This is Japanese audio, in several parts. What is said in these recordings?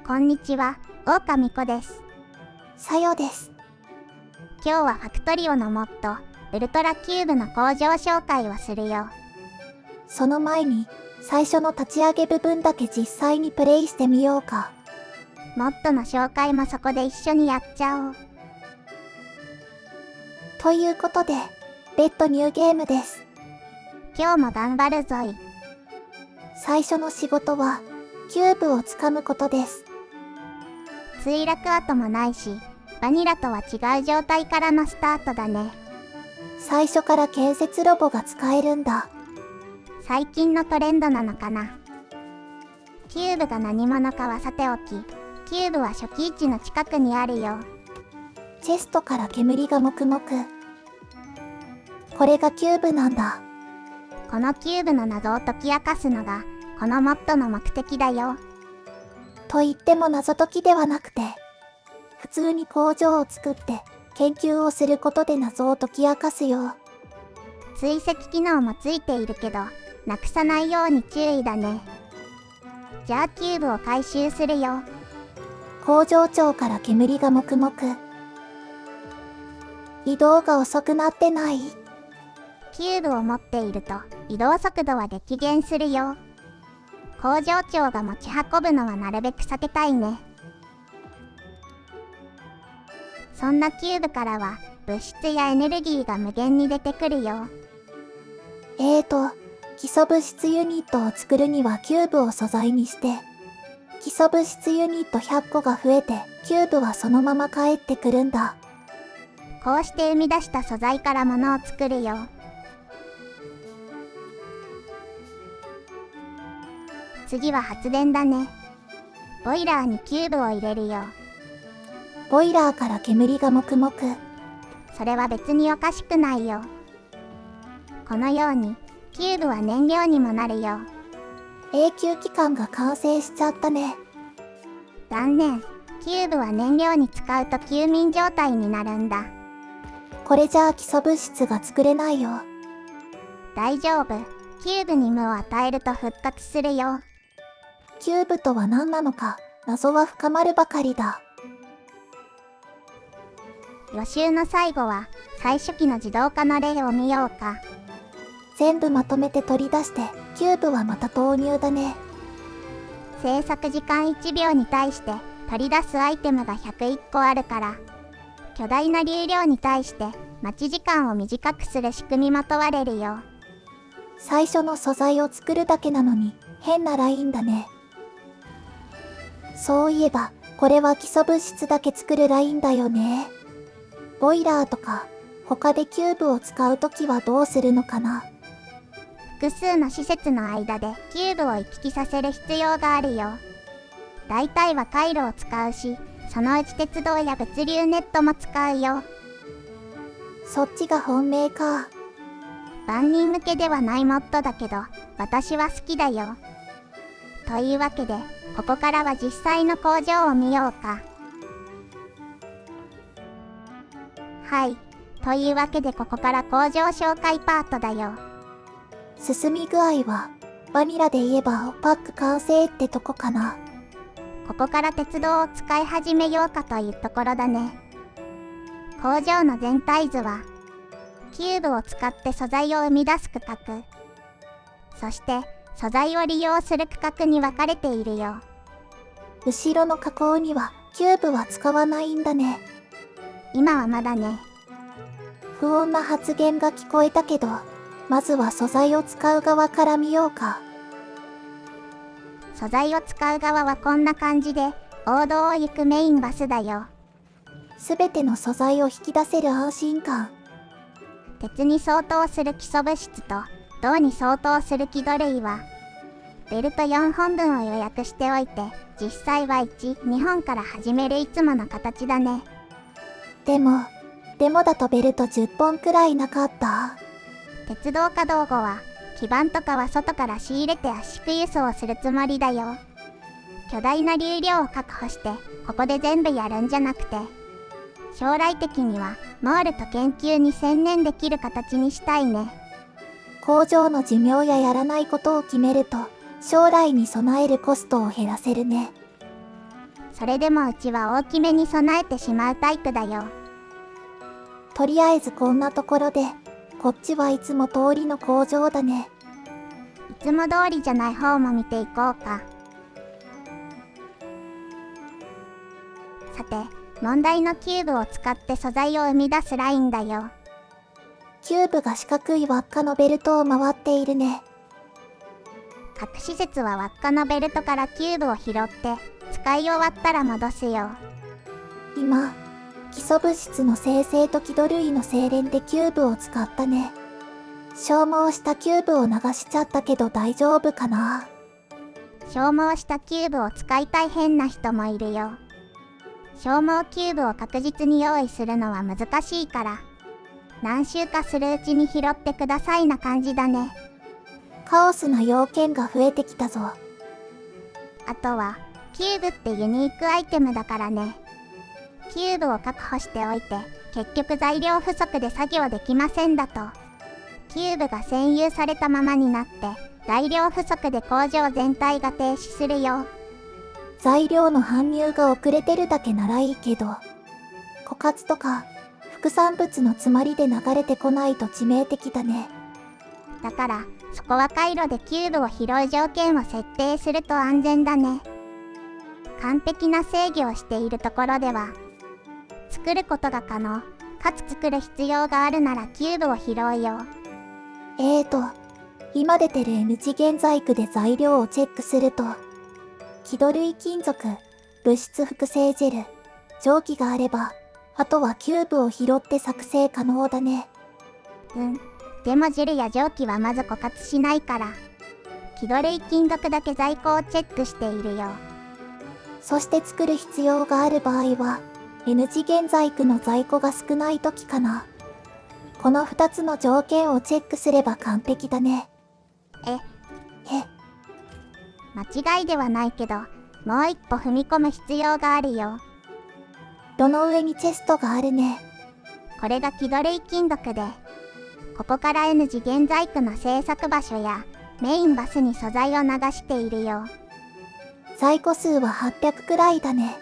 こんにちは、大神子です。さよです。今日はファクトリオのモット、ウルトラキューブの工場紹介をするよ。その前に、最初の立ち上げ部分だけ実際にプレイしてみようか。モットの紹介もそこで一緒にやっちゃおう。ということで、レッドニューゲームです。今日も頑張るぞい。最初の仕事は、キューブをつかむことです。墜落跡もないし、バニラとは違う状態からのスタートだね。最初から建設ロボが使えるんだ。最近のトレンドなのかな。キューブが何者かはさておき、キューブは初期位置の近くにあるよ。チェストから煙がもくもく。これがキューブなんだ。このキューブの謎を解き明かすのが、このモットの目的だよ。と言っても謎解きではなくて、普通に工場を作って研究をすることで謎を解き明かすよ。追跡機能もついているけど、なくさないように注意だね。じゃあキューブを回収するよ。工場長から煙がもくもく。移動が遅くなってない？キューブを持っていると移動速度は激減するよ。工場長が持ち運ぶのはなるべく避けたいね。そんなキューブからは物質やエネルギーが無限に出てくるよ。基礎物質ユニットを作るにはキューブを素材にして、基礎物質ユニット100個が増えて、キューブはそのまま帰ってくるんだ。こうして生み出した素材から物を作るよ。次は発電だね。ボイラーにキューブを入れるよ。ボイラーから煙がもくもく。それは別におかしくないよ。このように、キューブは燃料にもなるよ。永久期間が完成しちゃったね。残念。キューブは燃料に使うと休眠状態になるんだ。これじゃあ基礎物質が作れないよ。大丈夫。キューブに無を与えると復活するよ。キューブとは何なのか、謎は深まるばかりだ。予習の最後は、最初期の自動化の例を見ようか。全部まとめて取り出して、キューブはまた投入だね。制作時間1秒に対して取り出すアイテムが101個あるから、巨大な流量に対して待ち時間を短くする仕組みも問われるよ。最初の素材を作るだけなのに、変なラインだね。そういえば、これは基礎物質だけ作るラインだよね。ボイラーとか、他でキューブを使うときはどうするのかな。複数の施設の間でキューブを行き来させる必要があるよ。大体は回路を使うし、そのうち鉄道や物流ネットも使うよ。そっちが本命か。万人向けではないモッドだけど、私は好きだよ。というわけで、ここからは実際の工場を見ようか。はい。というわけでここから工場紹介パートだよ。進み具合は、バニラで言えばパック完成ってとこかな。ここから鉄道を使い始めようかというところだね。工場の全体図は、キューブを使って素材を生み出す区画、そして素材を利用する区画に分かれているよ。後ろの加工にはキューブは使わないんだね。今はまだね。不穏な発言が聞こえたけど、まずは素材を使う側から見ようか。素材を使う側はこんな感じで、王道を行くメインバスだよ。すべての素材を引き出せる安心感。鉄に相当する基礎物質と銅に相当する輝土類は、ベルト4本分を予約しておいて、実際は1、2本から始めるいつもの形だね。でもだとベルト10本くらいなかった？鉄道稼働後は、基板とかは外から仕入れて圧縮輸送するつもりだよ。巨大な流量を確保して、ここで全部やるんじゃなくて、将来的にはモールと研究に専念できる形にしたいね。工場の寿命ややらないことを決めると、将来に備えるコストを減らせるね。それでもうちは大きめに備えてしまうタイプだよ。とりあえずこんなところで、こっちはいつも通りの工場だね。いつも通りじゃない方も見ていこうか。さて、問題のキューブを使って素材を生み出すラインだよ。キューブが四角い輪っかのベルトを回っているね。各施設は輪っかのベルトからキューブを拾って使い終わったら戻すよ。今、基礎物質の生成と軌道類の精錬でキューブを使ったね。消耗したキューブを流しちゃったけど大丈夫かな。消耗したキューブを使いたい変な人もいるよ。消耗キューブを確実に用意するのは難しいから、何周かするうちに拾ってくださいな感じだね。カオスな要件が増えてきたぞ。あとは、キューブってユニークアイテムだからね。キューブを確保しておいて、結局材料不足で作業できませんだと。キューブが占有されたままになって、材料不足で工場全体が停止するよ。材料の搬入が遅れてるだけならいいけど、枯渇とか副産物の詰まりで流れてこないと致命的だね。だから、そこは回路でキューブを拾う条件を設定すると安全だね。完璧な制御をしているところでは、作ることが可能、かつ作る必要があるならキューブを拾うよ。今出てる N 次元細工で材料をチェックすると、軌道類金属、物質複製ジェル、蒸気があれば、あとはキューブを拾って作成可能だね。でもジェルや蒸気はまず枯渇しないから、軌道類金属だけ在庫をチェックしているよ。そして作る必要がある場合は、N 次元細工の在庫が少ない時かな。この2つの条件をチェックすれば完璧だね。間違いではないけど、もう一歩踏み込む必要があるよ。炉の上にチェストがあるね。これが軌道類金属で、ここから N 次元細工の製作場所やメインバスに素材を流しているよ。在庫数は800くらいだね。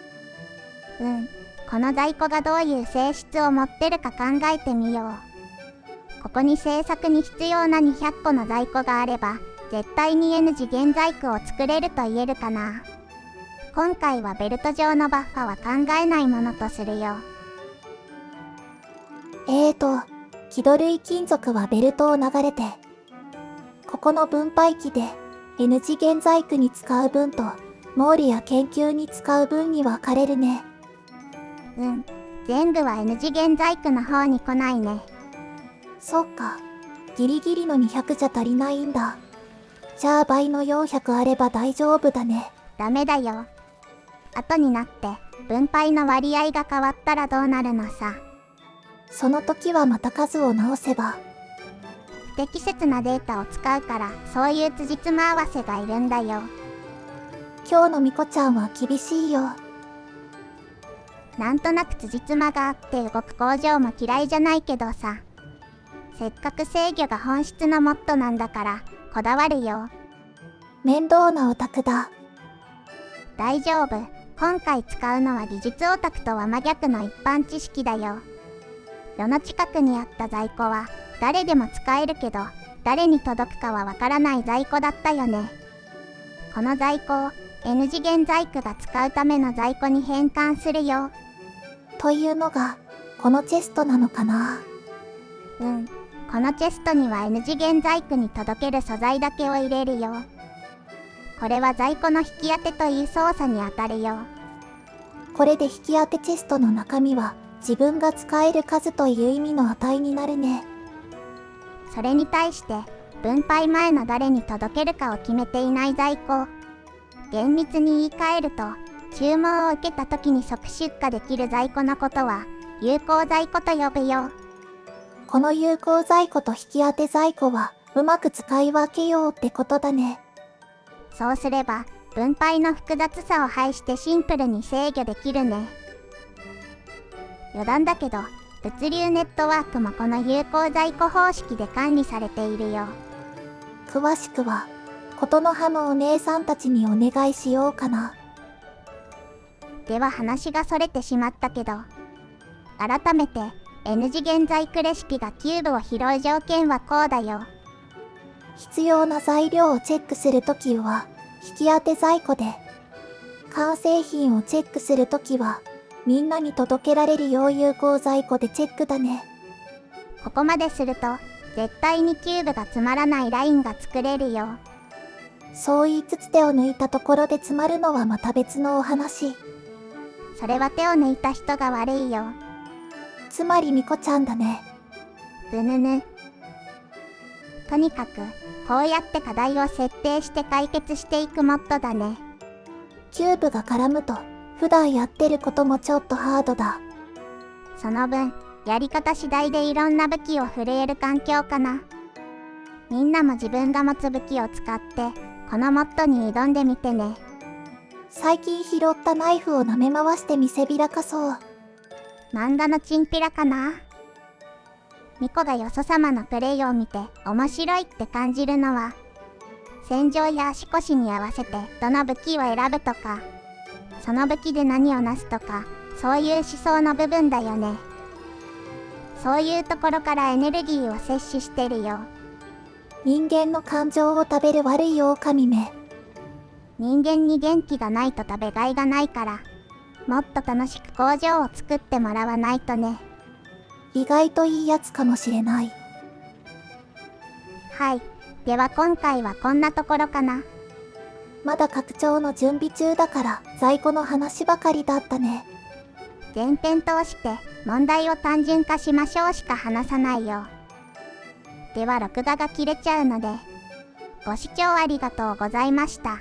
この在庫がどういう性質を持ってるか考えてみよう。ここに製作に必要な200個の在庫があれば、絶対に N 次元細工を作れると言えるかな。今回はベルト上のバッファは考えないものとするよ。軌道類金属はベルトを流れて、ここの分配器で N 次元細工に使う分と毛利や研究に使う分に分かれるね。全部は N 次元細工の方に来ないね。そっか、ギリギリの200じゃ足りないんだ。じゃあ倍の400あれば大丈夫だね。ダメだよ。後になって分配の割合が変わったらどうなるのさ。その時はまた数を直せば。不適切なデータを使うからそういう辻褄合わせがいるんだよ。今日のみこちゃんは厳しいよ。なんとなく辻褄があって動く工場も嫌いじゃないけどさ。せっかく制御が本質のモットなんだからこだわるよ。面倒なオタクだ。大丈夫。今回使うのは技術オタクとは真逆の一般知識だよ。炉の近くにあった在庫は誰でも使えるけど、誰に届くかはわからない在庫だったよね。この在庫を N 次元細工が使うための在庫に変換するよ。というのが、このチェストなのかな。このチェストには N 次元細工に届ける素材だけを入れるよ。これは在庫の引き当てという操作にあたるよ。これで引き当てチェストの中身は自分が使える数という意味の値になるね。それに対して分配前の誰に届けるかを決めていない在庫。厳密に言い換えると、注文を受けた時に即出荷できる在庫のことは有効在庫と呼ぶよ。この有効在庫と引き当て在庫はうまく使い分けようってことだね。そうすれば分配の複雑さを排してシンプルに制御できるね。余談だけど、物流ネットワークもこの有効在庫方式で管理されているよ。詳しくは、琴の葉のお姉さんたちにお願いしようかな。では話がそれてしまったけど、改めて N 次元細工レシピがキューブを拾う条件はこうだよ。必要な材料をチェックするときは引き当て在庫で、完成品をチェックするときはみんなに届けられるよう有効在庫でチェックだね。ここまですると絶対にキューブがつまらないラインが作れるよ。そう言いつつ手を抜いたところで詰まるのはまた別のお話。それは手を抜いた人が悪いよ。つまりミコちゃんだね。ぶぬぬ。とにかくこうやって課題を設定して解決していくモッドだね。キューブが絡むと普段やってることもちょっとハードだ。その分やり方次第でいろんな武器を振るえる環境かな。みんなも自分が持つ武器を使ってこのモッドに挑んでみてね。最近拾ったナイフを舐め回して見せびらかそう。漫画のチンピラかな。ミコがよそ様のプレイを見て面白いって感じるのは、戦場や足腰に合わせてどの武器を選ぶとか、その武器で何をなすとか、そういう思想の部分だよね。そういうところからエネルギーを摂取してるよ。人間の感情を食べる悪い狼め。人間に元気がないと食べがいがないから、もっと楽しく工場を作ってもらわないとね。意外といいやつかもしれない。はい。では今回はこんなところかな。まだ拡張の準備中だから在庫の話ばかりだったね。前編通して問題を単純化しましょうしか話さないよ。では録画が切れちゃうので、ご視聴ありがとうございました。